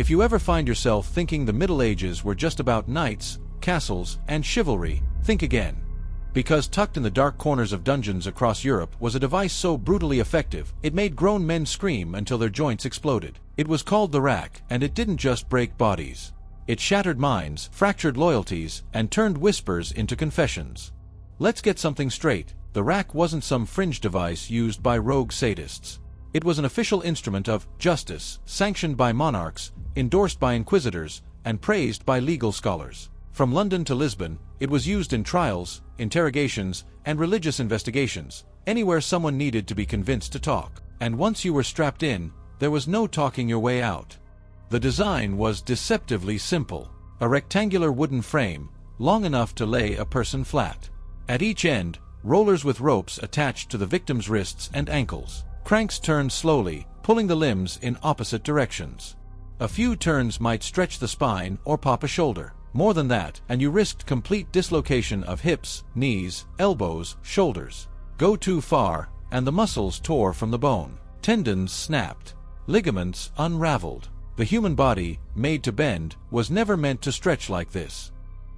If you ever find yourself thinking the Middle Ages were just about knights, castles, and chivalry, think again. Because tucked in the dark corners of dungeons across Europe was a device so brutally effective, it made grown men scream until their joints exploded. It was called the rack, and it didn't just break bodies. It shattered minds, fractured loyalties, and turned whispers into confessions. Let's get something straight. The rack wasn't some fringe device used by rogue sadists. It was an official instrument of justice, sanctioned by monarchs, endorsed by inquisitors, and praised by legal scholars. From London to Lisbon, it was used in trials, interrogations, and religious investigations, anywhere someone needed to be convinced to talk. And once you were strapped in, there was no talking your way out. The design was deceptively simple. A rectangular wooden frame, long enough to lay a person flat. At each end, rollers with ropes attached to the victim's wrists and ankles. Cranks turned slowly, pulling the limbs in opposite directions. A few turns might stretch the spine or pop a shoulder. More than that, and you risked complete dislocation of hips, knees, elbows, shoulders. Go too far, and the muscles tore from the bone. Tendons snapped. Ligaments unraveled. The human body, made to bend, was never meant to stretch like this.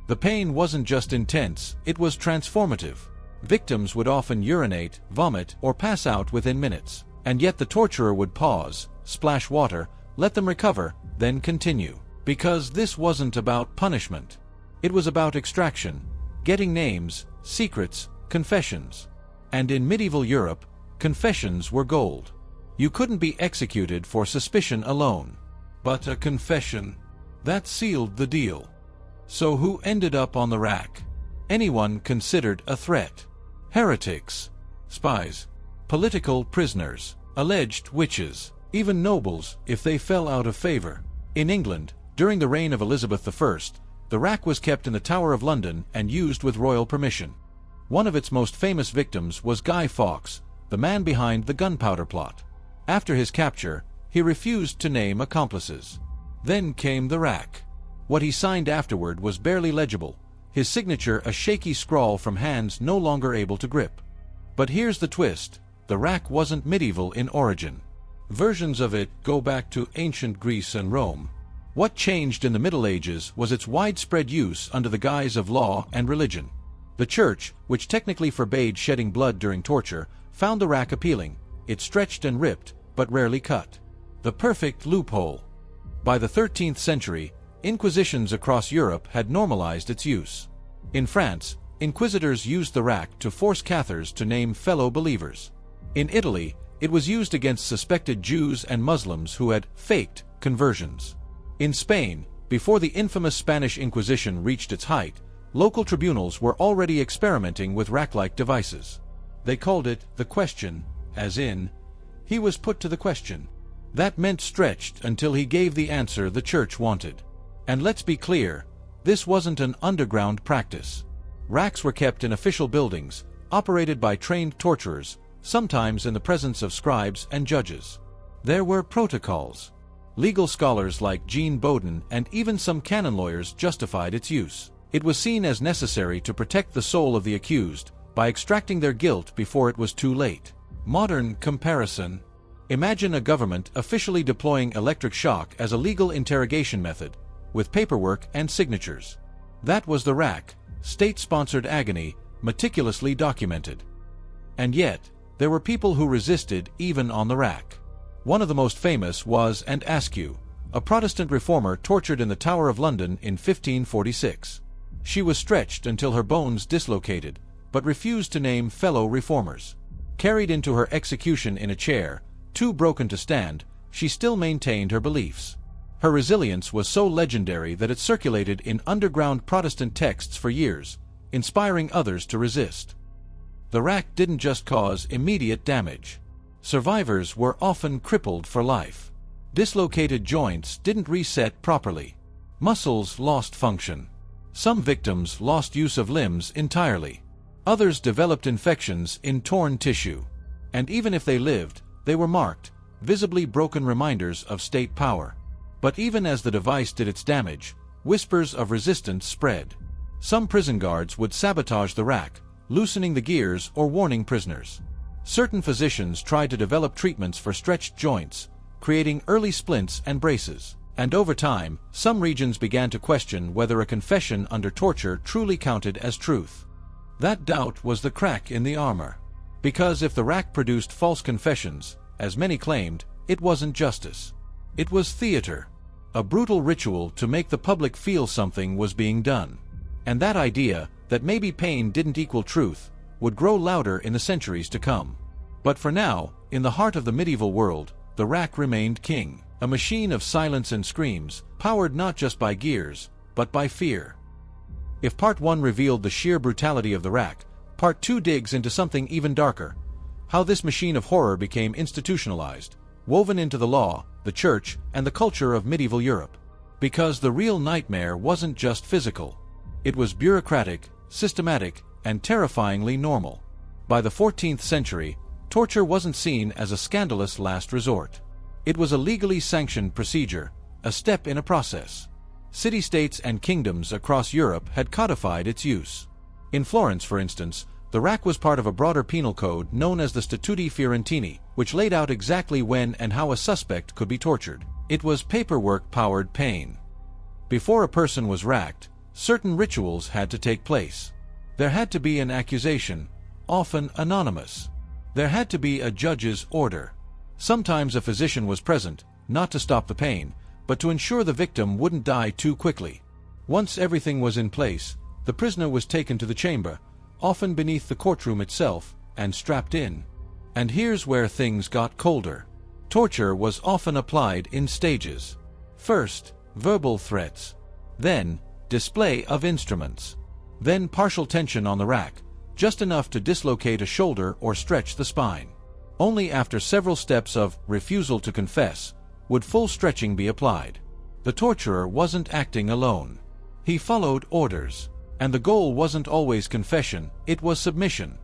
The pain wasn't just intense, it was transformative. Victims would often urinate, vomit, or pass out within minutes. And yet the torturer would pause, splash water, let them recover, then continue. Because this wasn't about punishment. It was about extraction, getting names, secrets, confessions. And in medieval Europe, confessions were gold. You couldn't be executed for suspicion alone. But a confession, that sealed the deal. So who ended up on the rack? Anyone considered a threat. Heretics, spies, political prisoners, alleged witches, even nobles if they fell out of favor. In England, during the reign of Elizabeth I, the rack was kept in the Tower of London and used with royal permission. One of its most famous victims was Guy Fawkes, the man behind the gunpowder plot. After his capture, he refused to name accomplices. Then came the rack. What he signed afterward was barely legible, his signature a shaky scrawl from hands no longer able to grip. But here's the twist, the rack wasn't medieval in origin. Versions of it go back to ancient Greece and Rome. What changed in the Middle Ages was its widespread use under the guise of law and religion. The Church, which technically forbade shedding blood during torture, found the rack appealing. It stretched and ripped, but rarely cut. The perfect loophole. By the 13th century, inquisitions across Europe had normalized its use. In France, inquisitors used the rack to force Cathars to name fellow believers. In Italy, it was used against suspected Jews and Muslims who had faked conversions. In Spain, before the infamous Spanish Inquisition reached its height, local tribunals were already experimenting with rack-like devices. They called it the question, as in, he was put to the question. That meant stretched until he gave the answer the Church wanted. And let's be clear, this wasn't an underground practice. Racks were kept in official buildings, operated by trained torturers, sometimes in the presence of scribes and judges. There were protocols. Legal scholars like Jean Bodin and even some canon lawyers justified its use. It was seen as necessary to protect the soul of the accused by extracting their guilt before it was too late. Modern comparison. Imagine a government officially deploying electric shock as a legal interrogation method, with paperwork and signatures. That was the rack, state-sponsored agony, meticulously documented. And yet, there were people who resisted even on the rack. One of the most famous was Anne Askew, a Protestant reformer tortured in the Tower of London in 1546. She was stretched until her bones dislocated, but refused to name fellow reformers. Carried into her execution in a chair, too broken to stand, she still maintained her beliefs. Her resilience was so legendary that it circulated in underground Protestant texts for years, inspiring others to resist. The rack didn't just cause immediate damage. Survivors were often crippled for life. Dislocated joints didn't reset properly. Muscles lost function. Some victims lost use of limbs entirely. Others developed infections in torn tissue. And even if they lived, they were marked, visibly broken reminders of state power. But even as the device did its damage, whispers of resistance spread. Some prison guards would sabotage the rack, loosening the gears or warning prisoners. Certain physicians tried to develop treatments for stretched joints, creating early splints and braces. And over time, some regions began to question whether a confession under torture truly counted as truth. That doubt was the crack in the armor. Because if the rack produced false confessions, as many claimed, it wasn't justice. It was theater. A brutal ritual to make the public feel something was being done. And that idea, that maybe pain didn't equal truth, would grow louder in the centuries to come. But for now, in the heart of the medieval world, the rack remained king. A machine of silence and screams, powered not just by gears, but by fear. If Part 1 revealed the sheer brutality of the rack, Part 2 digs into something even darker. How this machine of horror became institutionalized, woven into the law, the church, and the culture of medieval Europe. Because the real nightmare wasn't just physical. It was bureaucratic, systematic, and terrifyingly normal. By the 14th century, torture wasn't seen as a scandalous last resort. It was a legally sanctioned procedure, a step in a process. City-states and kingdoms across Europe had codified its use. In Florence, for instance, the rack was part of a broader penal code known as the Statuti Fiorentini, which laid out exactly when and how a suspect could be tortured. It was paperwork-powered pain. Before a person was racked, certain rituals had to take place. There had to be an accusation, often anonymous. There had to be a judge's order. Sometimes a physician was present, not to stop the pain, but to ensure the victim wouldn't die too quickly. Once everything was in place, the prisoner was taken to the chamber, often beneath the courtroom itself, and strapped in. And here's where things got colder. Torture was often applied in stages. First, verbal threats. Then, display of instruments. Then partial tension on the rack, just enough to dislocate a shoulder or stretch the spine. Only after several steps of refusal to confess would full stretching be applied. The torturer wasn't acting alone. He followed orders. And the goal wasn't always confession, it was submission.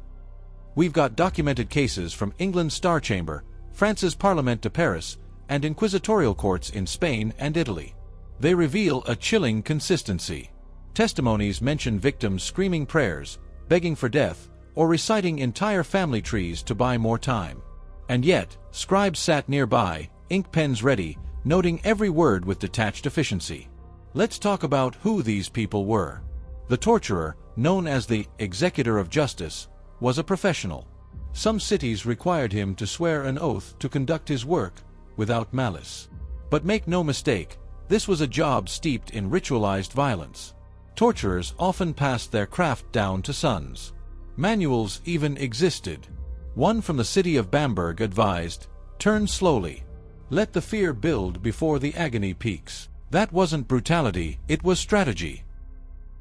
We've got documented cases from England's Star Chamber, France's Parlement de Paris, and inquisitorial courts in Spain and Italy. They reveal a chilling consistency. Testimonies mention victims screaming prayers, begging for death, or reciting entire family trees to buy more time. And yet, scribes sat nearby, ink pens ready, noting every word with detached efficiency. Let's talk about who these people were. The torturer, known as the executor of justice, was a professional. Some cities required him to swear an oath to conduct his work without malice. But make no mistake, this was a job steeped in ritualized violence. Torturers often passed their craft down to sons. Manuals even existed. One from the city of Bamberg advised, "Turn slowly. Let the fear build before the agony peaks." That wasn't brutality, it was strategy.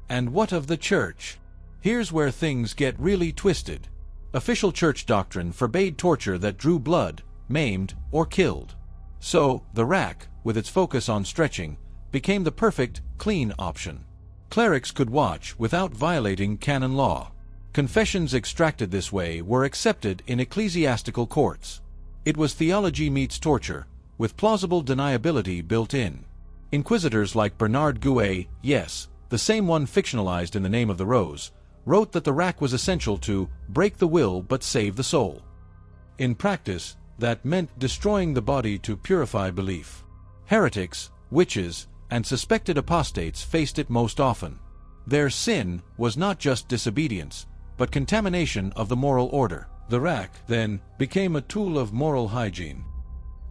And what of the church? Here's where things get really twisted. Official church doctrine forbade torture that drew blood, maimed, or killed. So, the rack, with its focus on stretching, became the perfect, clean option. Clerics could watch without violating canon law. Confessions extracted this way were accepted in ecclesiastical courts. It was theology meets torture, with plausible deniability built in. Inquisitors like Bernard Gouet, yes, the same one fictionalized in The Name of the Rose, wrote that the rack was essential to break the will but save the soul. In practice, that meant destroying the body to purify belief. Heretics, witches, and suspected apostates faced it most often. Their sin was not just disobedience, but contamination of the moral order. The rack, then, became a tool of moral hygiene.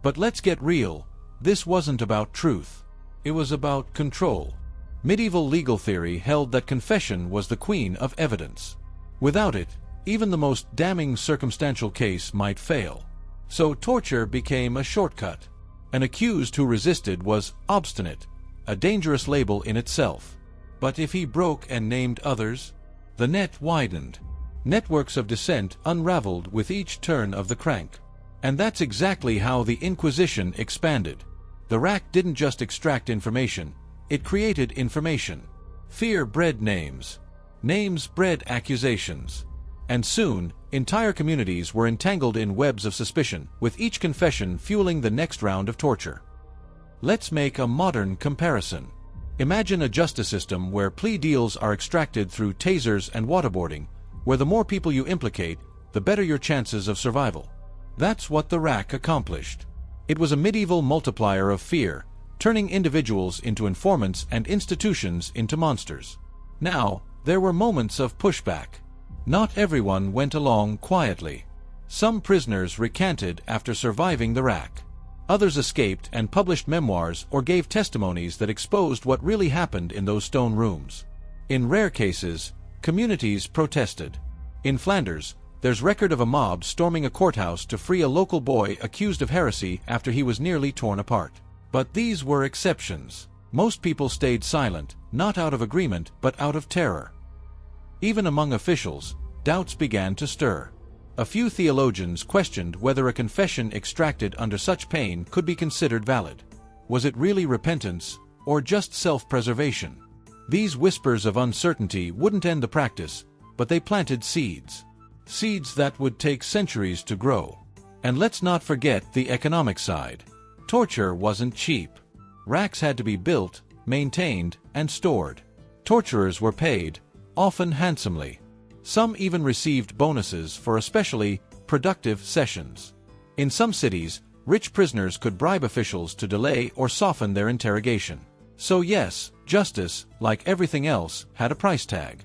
But let's get real, this wasn't about truth. It was about control. Medieval legal theory held that confession was the queen of evidence. Without it, even the most damning circumstantial case might fail. So torture became a shortcut. An accused who resisted was obstinate, a dangerous label in itself. But if he broke and named others, the net widened. Networks of dissent unraveled with each turn of the crank. And that's exactly how the Inquisition expanded. The rack didn't just extract information, it created information. Fear bred names. Names bred accusations. And soon, entire communities were entangled in webs of suspicion, with each confession fueling the next round of torture. Let's make a modern comparison. Imagine a justice system where plea deals are extracted through tasers and waterboarding, where the more people you implicate, the better your chances of survival. That's what the rack accomplished. It was a medieval multiplier of fear, turning individuals into informants and institutions into monsters. Now, there were moments of pushback. Not everyone went along quietly. Some prisoners recanted after surviving the rack. Others escaped and published memoirs or gave testimonies that exposed what really happened in those stone rooms. In rare cases, communities protested. In Flanders, there's record of a mob storming a courthouse to free a local boy accused of heresy after he was nearly torn apart. But these were exceptions. Most people stayed silent, not out of agreement but out of terror. Even among officials, doubts began to stir. A few theologians questioned whether a confession extracted under such pain could be considered valid. Was it really repentance, or just self-preservation? These whispers of uncertainty wouldn't end the practice, but they planted seeds. Seeds that would take centuries to grow. And let's not forget the economic side. Torture wasn't cheap. Racks had to be built, maintained, and stored. Torturers were paid, often handsomely. Some even received bonuses for especially productive sessions. In some cities, rich prisoners could bribe officials to delay or soften their interrogation. So yes, justice, like everything else, had a price tag.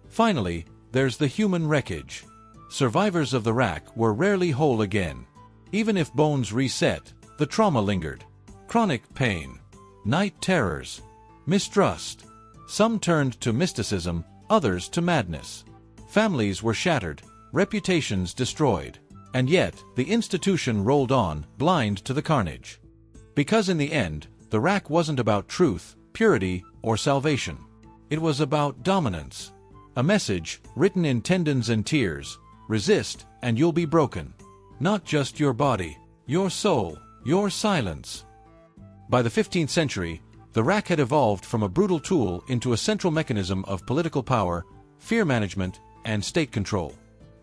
Finally, there's the human wreckage. Survivors of the rack were rarely whole again. Even if bones reset, the trauma lingered. Chronic pain, night terrors, mistrust. Some turned to mysticism, others to madness. Families were shattered, reputations destroyed. And yet, the institution rolled on, blind to the carnage. Because in the end, the rack wasn't about truth, purity, or salvation. It was about dominance. A message, written in tendons and tears: resist, and you'll be broken. Not just your body, your soul, your silence. By the 15th century, the rack had evolved from a brutal tool into a central mechanism of political power, fear management, and state control.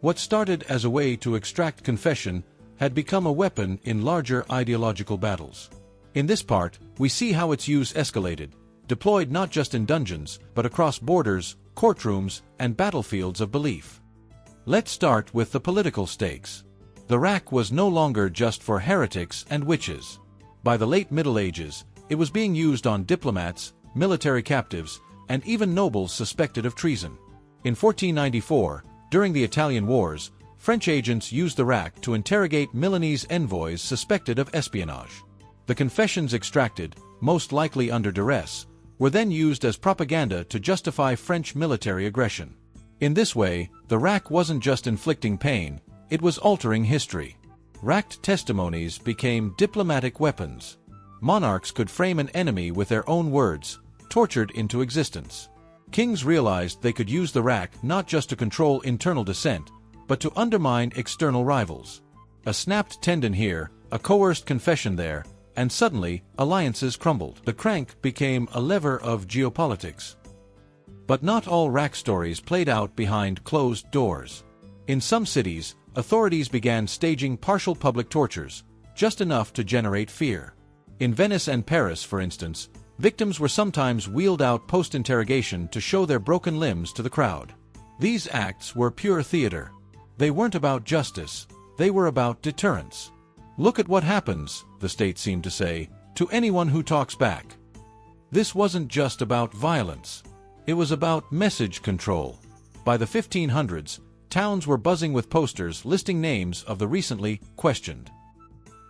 What started as a way to extract confession had become a weapon in larger ideological battles. In this part, we see how its use escalated, deployed not just in dungeons, but across borders, courtrooms, and battlefields of belief. Let's start with the political stakes. The rack was no longer just for heretics and witches. By the late Middle Ages, it was being used on diplomats, military captives, and even nobles suspected of treason. In 1494, during the Italian Wars, French agents used the rack to interrogate Milanese envoys suspected of espionage. The confessions extracted, most likely under duress, were then used as propaganda to justify French military aggression. In this way, the rack wasn't just inflicting pain, it was altering history. Racked testimonies became diplomatic weapons. Monarchs could frame an enemy with their own words, tortured into existence. Kings realized they could use the rack not just to control internal dissent, but to undermine external rivals. A snapped tendon here, a coerced confession there, and suddenly, alliances crumbled. The crank became a lever of geopolitics. But not all rack stories played out behind closed doors. In some cities, authorities began staging partial public tortures, just enough to generate fear. In Venice and Paris, for instance, victims were sometimes wheeled out post-interrogation to show their broken limbs to the crowd. These acts were pure theater. They weren't about justice, they were about deterrence. Look at what happens, the state seemed to say, to anyone who talks back. This wasn't just about violence. It was about message control. By the 1500s, towns were buzzing with posters listing names of the recently questioned.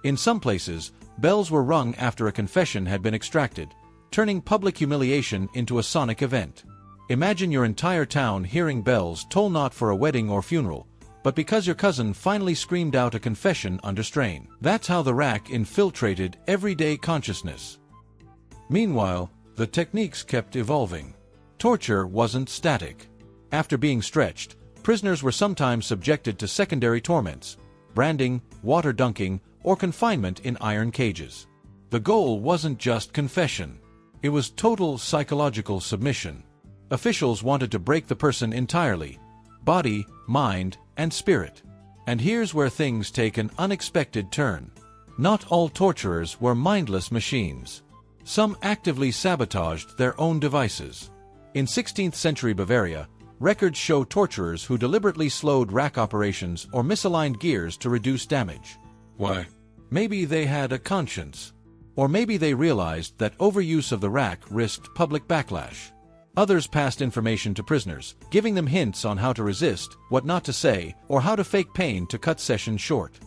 In some places, bells were rung after a confession had been extracted, turning public humiliation into a sonic event. Imagine your entire town hearing bells toll not for a wedding or funeral, but because your cousin finally screamed out a confession under strain. That's how the rack infiltrated everyday consciousness. Meanwhile, the techniques kept evolving. Torture wasn't static. After being stretched, prisoners were sometimes subjected to secondary torments: branding, water dunking, or confinement in iron cages. The goal wasn't just confession. It was total psychological submission. Officials wanted to break the person entirely: body, mind, and spirit. And here's where things take an unexpected turn. Not all torturers were mindless machines. Some actively sabotaged their own devices. In 16th century Bavaria, records show torturers who deliberately slowed rack operations or misaligned gears to reduce damage. Why? Maybe they had a conscience. Or maybe they realized that overuse of the rack risked public backlash. Others passed information to prisoners, giving them hints on how to resist, what not to say, or how to fake pain to cut sessions short.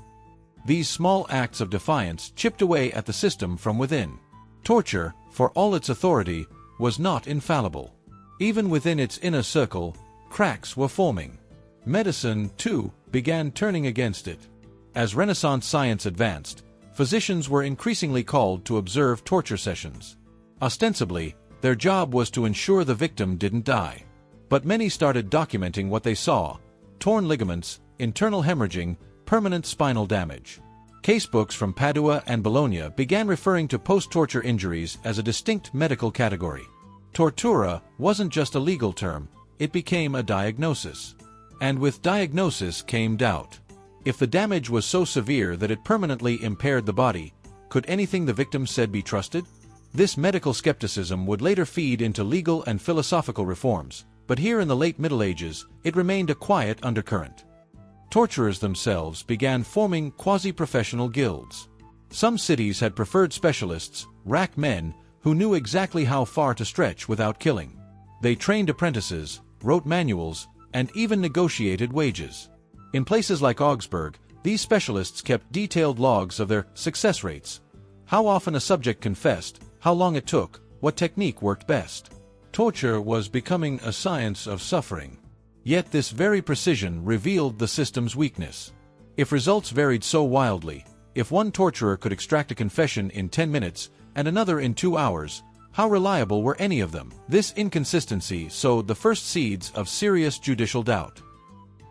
These small acts of defiance chipped away at the system from within. Torture, for all its authority, was not infallible. Even within its inner circle, cracks were forming. Medicine, too, began turning against it. As Renaissance science advanced, physicians were increasingly called to observe torture sessions. Ostensibly, their job was to ensure the victim didn't die. But many started documenting what they saw: torn ligaments, internal hemorrhaging, permanent spinal damage. Casebooks from Padua and Bologna began referring to post-torture injuries as a distinct medical category. Tortura wasn't just a legal term, it became a diagnosis. And with diagnosis came doubt. If the damage was so severe that it permanently impaired the body, could anything the victim said be trusted? This medical skepticism would later feed into legal and philosophical reforms, but here in the late Middle Ages, it remained a quiet undercurrent. Torturers themselves began forming quasi-professional guilds. Some cities had preferred specialists, rack men, who knew exactly how far to stretch without killing. They trained apprentices, wrote manuals, and even negotiated wages. In places like Augsburg, these specialists kept detailed logs of their success rates: how often a subject confessed, how long it took, what technique worked best. Torture was becoming a science of suffering. Yet this very precision revealed the system's weakness. If results varied so wildly, if one torturer could extract a confession in 10 minutes and another in 2 hours, how reliable were any of them? This inconsistency sowed the first seeds of serious judicial doubt.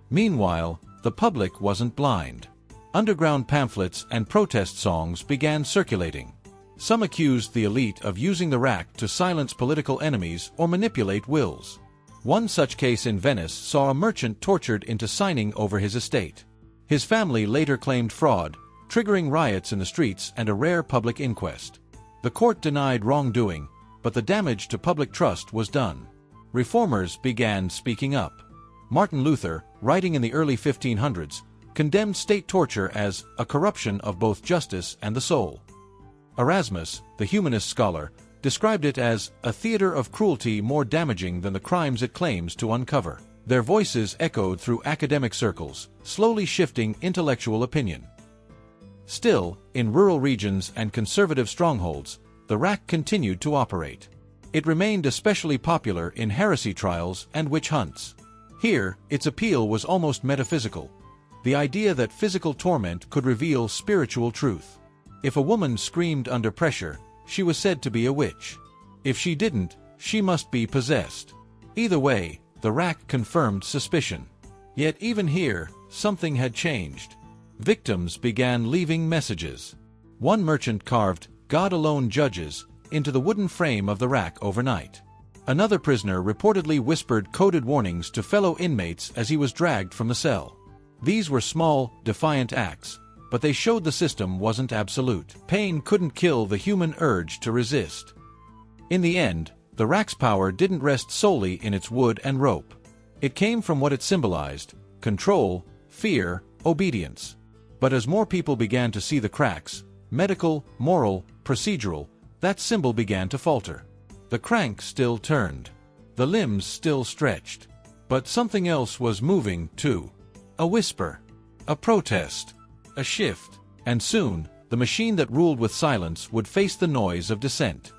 Meanwhile, the public wasn't blind. Underground pamphlets and protest songs began circulating. Some accused the elite of using the rack to silence political enemies or manipulate wills. One such case in Venice saw a merchant tortured into signing over his estate. His family later claimed fraud, triggering riots in the streets and a rare public inquest. The court denied wrongdoing, but the damage to public trust was done. Reformers began speaking up. Martin Luther, writing in the early 1500s, condemned state torture as a corruption of both justice and the soul. Erasmus, the humanist scholar, described it as a theater of cruelty more damaging than the crimes it claims to uncover. Their voices echoed through academic circles, slowly shifting intellectual opinion. Still, in rural regions and conservative strongholds, the rack continued to operate. It remained especially popular in heresy trials and witch hunts. Here, its appeal was almost metaphysical: the idea that physical torment could reveal spiritual truth. If a woman screamed under pressure, she was said to be a witch. If she didn't, she must be possessed. Either way, the rack confirmed suspicion. Yet even here, something had changed. Victims began leaving messages. One merchant carved "God alone judges" into the wooden frame of the rack overnight. Another prisoner reportedly whispered coded warnings to fellow inmates as he was dragged from the cell. These were small, defiant acts, but they showed the system wasn't absolute. Pain couldn't kill the human urge to resist. In the end, the rack's power didn't rest solely in its wood and rope. It came from what it symbolized: control, fear, obedience. But as more people began to see the cracks, medical, moral, procedural, that symbol began to falter. The crank still turned. The limbs still stretched. But something else was moving, too. A whisper. A protest. A shift. And soon, the machine that ruled with silence would face the noise of dissent.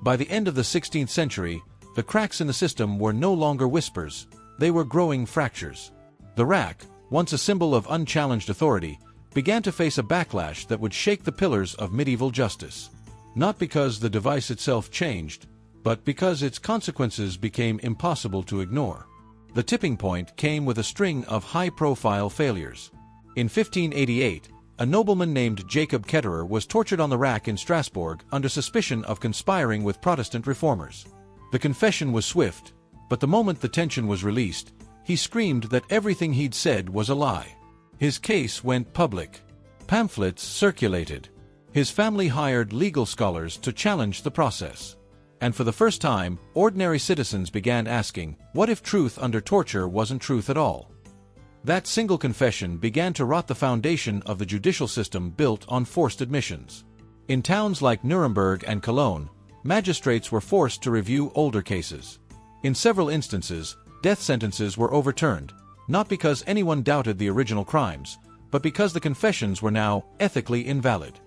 By the end of the 16th century, the cracks in the system were no longer whispers, they were growing fractures. The rack, once a symbol of unchallenged authority, began to face a backlash that would shake the pillars of medieval justice. Not because the device itself changed, but because its consequences became impossible to ignore. The tipping point came with a string of high-profile failures. In 1588, a nobleman named Jacob Ketterer was tortured on the rack in Strasbourg under suspicion of conspiring with Protestant reformers. The confession was swift, but the moment the tension was released, he screamed that everything he'd said was a lie. His case went public. Pamphlets circulated. His family hired legal scholars to challenge the process. And for the first time, ordinary citizens began asking, what if truth under torture wasn't truth at all? That single confession began to rot the foundation of the judicial system built on forced admissions. In towns like Nuremberg and Cologne, magistrates were forced to review older cases. In several instances, death sentences were overturned, not because anyone doubted the original crimes, but because the confessions were now ethically invalid.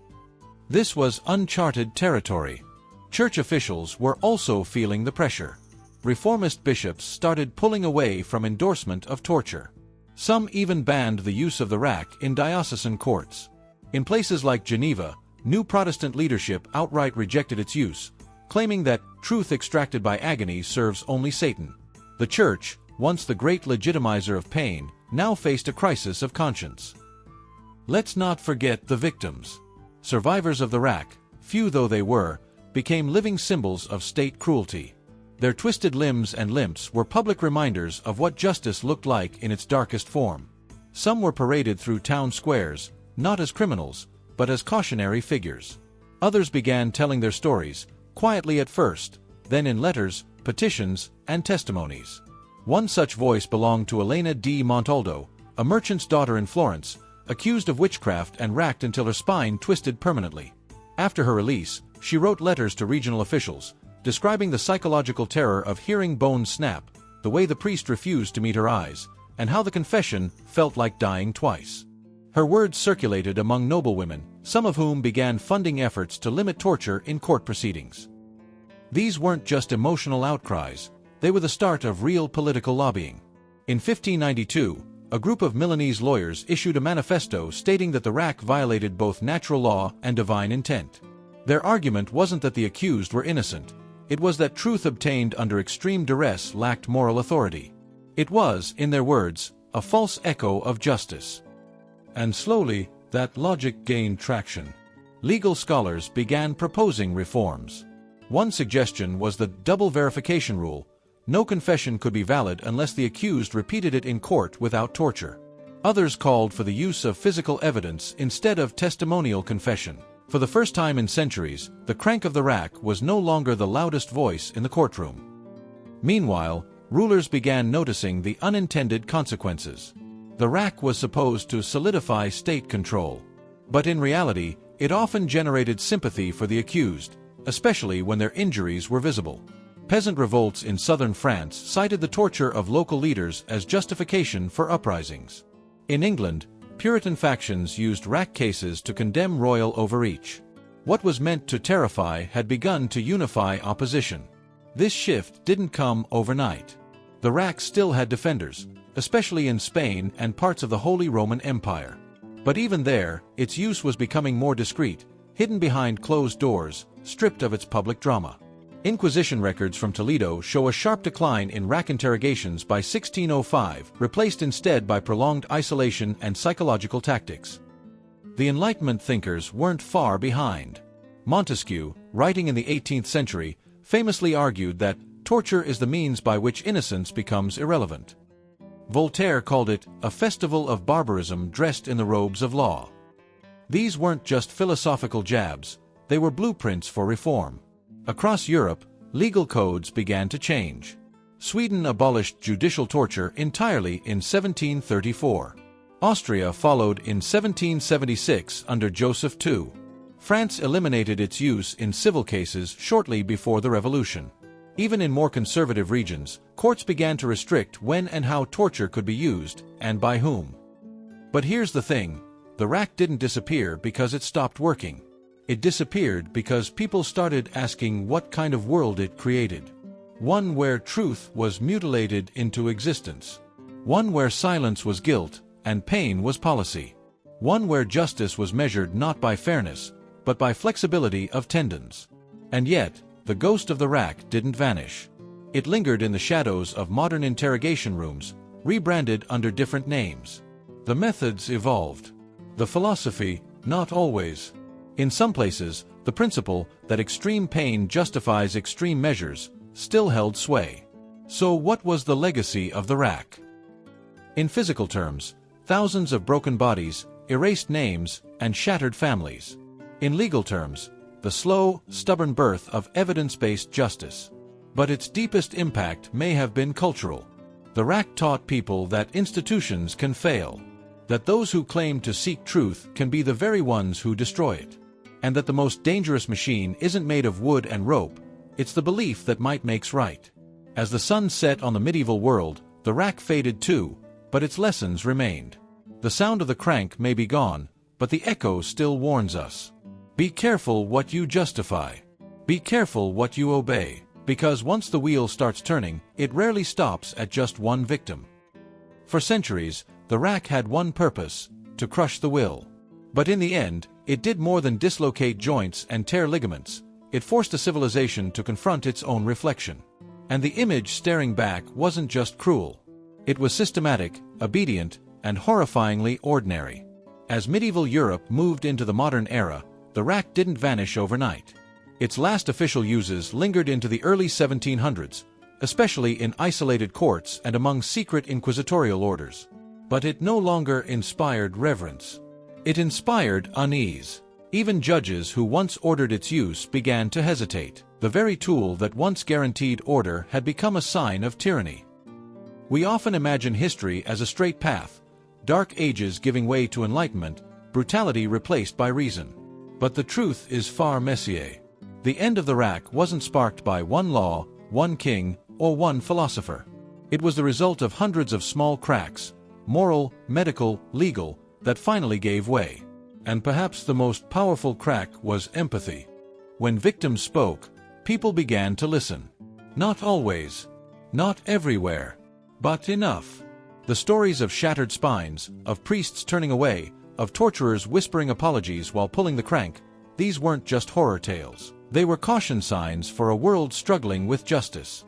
This was uncharted territory. Church officials were also feeling the pressure. Reformist bishops started pulling away from endorsement of torture. Some even banned the use of the rack in diocesan courts. In places like Geneva, new Protestant leadership outright rejected its use, claiming that truth extracted by agony serves only Satan. The Church, once the great legitimizer of pain, now faced a crisis of conscience. Let's not forget the victims. Survivors of the rack, few though they were, became living symbols of state cruelty. Their twisted limbs and limps were public reminders of what justice looked like in its darkest form. Some were paraded through town squares, not as criminals, but as cautionary figures. Others began telling their stories, quietly at first, then in letters, petitions, and testimonies. One such voice belonged to Elena di Montaldo, a merchant's daughter in Florence, accused of witchcraft and racked until her spine twisted permanently. After her release, she wrote letters to regional officials, describing the psychological terror of hearing bones snap, the way the priest refused to meet her eyes, and how the confession felt like dying twice. Her words circulated among noblewomen, some of whom began funding efforts to limit torture in court proceedings. These weren't just emotional outcries, they were the start of real political lobbying. In 1592, a group of Milanese lawyers issued a manifesto stating that the rack violated both natural law and divine intent. Their argument wasn't that the accused were innocent, it was that truth obtained under extreme duress lacked moral authority. It was, in their words, a false echo of justice. And slowly, that logic gained traction. Legal scholars began proposing reforms. One suggestion was the double verification rule. No confession could be valid unless the accused repeated it in court without torture. Others called for the use of physical evidence instead of testimonial confession. For the first time in centuries, the crank of the rack was no longer the loudest voice in the courtroom. Meanwhile, rulers began noticing the unintended consequences. The rack was supposed to solidify state control. But in reality, it often generated sympathy for the accused, especially when their injuries were visible. Peasant revolts in southern France cited the torture of local leaders as justification for uprisings. In England, Puritan factions used rack cases to condemn royal overreach. What was meant to terrify had begun to unify opposition. This shift didn't come overnight. The rack still had defenders, especially in Spain and parts of the Holy Roman Empire. But even there, its use was becoming more discreet, hidden behind closed doors, stripped of its public drama. Inquisition records from Toledo show a sharp decline in rack interrogations by 1605, replaced instead by prolonged isolation and psychological tactics. The Enlightenment thinkers weren't far behind. Montesquieu, writing in the 18th century, famously argued that torture is the means by which innocence becomes irrelevant. Voltaire called it a festival of barbarism dressed in the robes of law. These weren't just philosophical jabs, they were blueprints for reform. Across Europe, legal codes began to change. Sweden abolished judicial torture entirely in 1734. Austria followed in 1776 under Joseph II. France eliminated its use in civil cases shortly before the Revolution. Even in more conservative regions, courts began to restrict when and how torture could be used, and by whom. But here's the thing, the rack didn't disappear because it stopped working. It disappeared because people started asking what kind of world it created. One where truth was mutilated into existence. One where silence was guilt, and pain was policy. One where justice was measured not by fairness, but by flexibility of tendons. And yet, the ghost of the rack didn't vanish. It lingered in the shadows of modern interrogation rooms, rebranded under different names. The methods evolved. The philosophy, not always. In some places, the principle that extreme pain justifies extreme measures still held sway. So what was the legacy of the rack? In physical terms, thousands of broken bodies, erased names, and shattered families. In legal terms, the slow, stubborn birth of evidence-based justice. But its deepest impact may have been cultural. The rack taught people that institutions can fail, that those who claim to seek truth can be the very ones who destroy it. and that the most dangerous machine isn't made of wood and rope, it's the belief that might makes right. As the sun set on the medieval world, the rack faded too, but its lessons remained. The sound of the crank may be gone, but the echo still warns us. Be careful what you justify. Be careful what you obey, because once the wheel starts turning, it rarely stops at just one victim. For centuries, the rack had one purpose: to crush the will. But in the end, it did more than dislocate joints and tear ligaments. It forced a civilization to confront its own reflection. And the image staring back wasn't just cruel. It was systematic, obedient, and horrifyingly ordinary. As medieval Europe moved into the modern era, the rack didn't vanish overnight. Its last official uses lingered into the early 1700s, especially in isolated courts and among secret inquisitorial orders. But it no longer inspired reverence. It inspired unease. Even judges who once ordered its use began to hesitate. The very tool that once guaranteed order had become a sign of tyranny. We often imagine history as a straight path, dark ages giving way to enlightenment, brutality replaced by reason. But the truth is far messier. The end of the rack wasn't sparked by one law, one king, or one philosopher. It was the result of hundreds of small cracks, moral, medical, legal, that finally gave way. And perhaps the most powerful crack was empathy. When victims spoke, people began to listen. Not always, not everywhere, but enough. The stories of shattered spines, of priests turning away, of torturers whispering apologies while pulling the crank, these weren't just horror tales. They were caution signs for a world struggling with justice.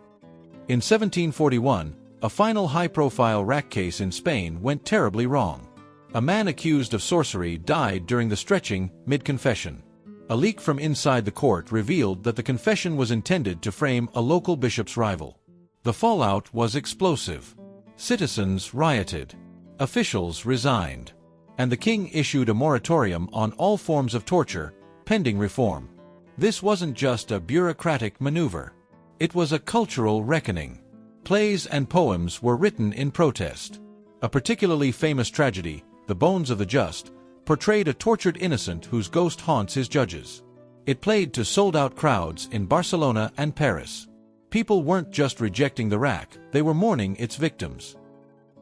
In 1741, a final high-profile rack case in Spain went terribly wrong. A man accused of sorcery died during the stretching, mid-confession. A leak from inside the court revealed that the confession was intended to frame a local bishop's rival. The fallout was explosive. Citizens rioted. Officials resigned. And the king issued a moratorium on all forms of torture, pending reform. This wasn't just a bureaucratic maneuver. It was a cultural reckoning. Plays and poems were written in protest. A particularly famous tragedy, The Bones of the Just, portrayed a tortured innocent whose ghost haunts his judges. It played to sold-out crowds in Barcelona and Paris. People weren't just rejecting the rack, they were mourning its victims.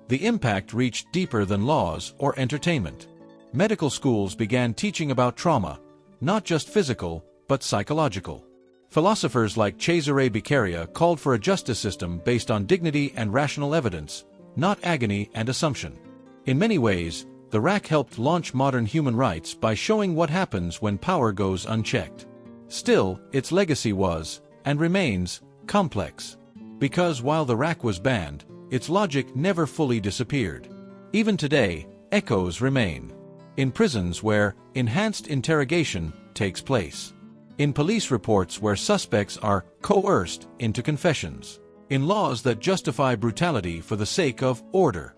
The impact reached deeper than laws or entertainment. Medical schools began teaching about trauma, not just physical, but psychological. Philosophers like Cesare Beccaria called for a justice system based on dignity and rational evidence, not agony and assumption. In many ways, the rack helped launch modern human rights by showing what happens when power goes unchecked. Still, its legacy was, and remains, complex. Because while the rack was banned, its logic never fully disappeared. Even today, echoes remain. In prisons where enhanced interrogation takes place. In police reports where suspects are coerced into confessions. In laws that justify brutality for the sake of order.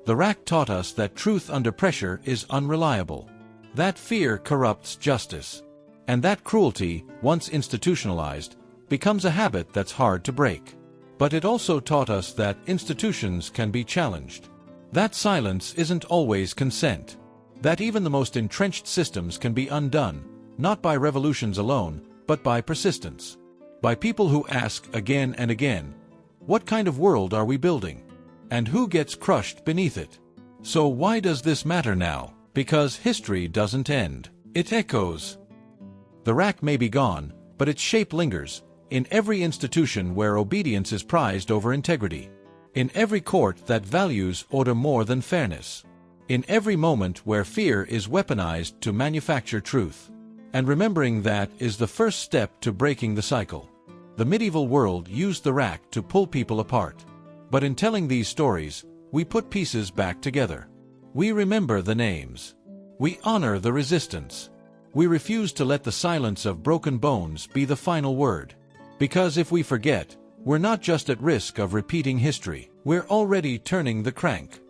The rack taught us that truth under pressure is unreliable. That fear corrupts justice. And that cruelty, once institutionalized, becomes a habit that's hard to break. But it also taught us that institutions can be challenged. That silence isn't always consent. That even the most entrenched systems can be undone, not by revolutions alone, but by persistence. By people who ask again and again, what kind of world are we building? And who gets crushed beneath it? So why does this matter now? Because history doesn't end. It echoes. The rack may be gone, but its shape lingers, in every institution where obedience is prized over integrity. In every court that values order more than fairness. In every moment where fear is weaponized to manufacture truth. And remembering that is the first step to breaking the cycle. The medieval world used the rack to pull people apart. But in telling these stories, we put pieces back together. We remember the names. We honor the resistance. We refuse to let the silence of broken bones be the final word. Because if we forget, we're not just at risk of repeating history, we're already turning the crank.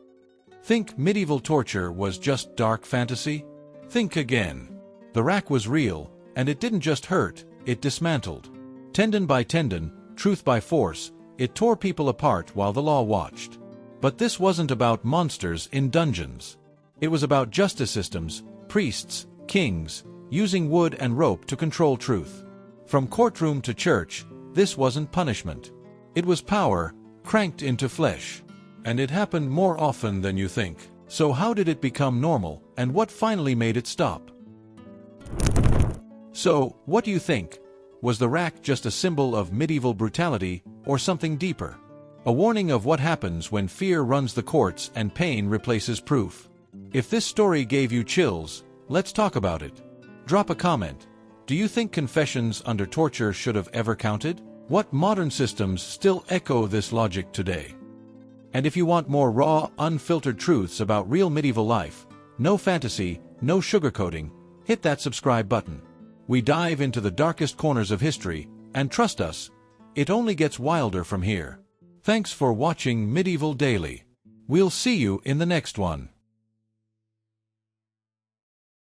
Think medieval torture was just dark fantasy? Think again. The rack was real, and it didn't just hurt, it dismantled. Tendon by tendon, truth by force, it tore people apart while the law watched. But this wasn't about monsters in dungeons. It was about justice systems, priests, kings, using wood and rope to control truth. From courtroom to church, this wasn't punishment. It was power, cranked into flesh. And it happened more often than you think. So how did it become normal, and what finally made it stop? So, what do you think? Was the rack just a symbol of medieval brutality, or something deeper? A warning of what happens when fear runs the courts and pain replaces proof. If this story gave you chills, let's talk about it. Drop a comment. Do you think confessions under torture should have ever counted? What modern systems still echo this logic today? And if you want more raw, unfiltered truths about real medieval life, no fantasy, no sugarcoating, hit that subscribe button. We dive into the darkest corners of history, and trust us, it only gets wilder from here. Thanks for watching Medieval Daily. We'll see you in the next one.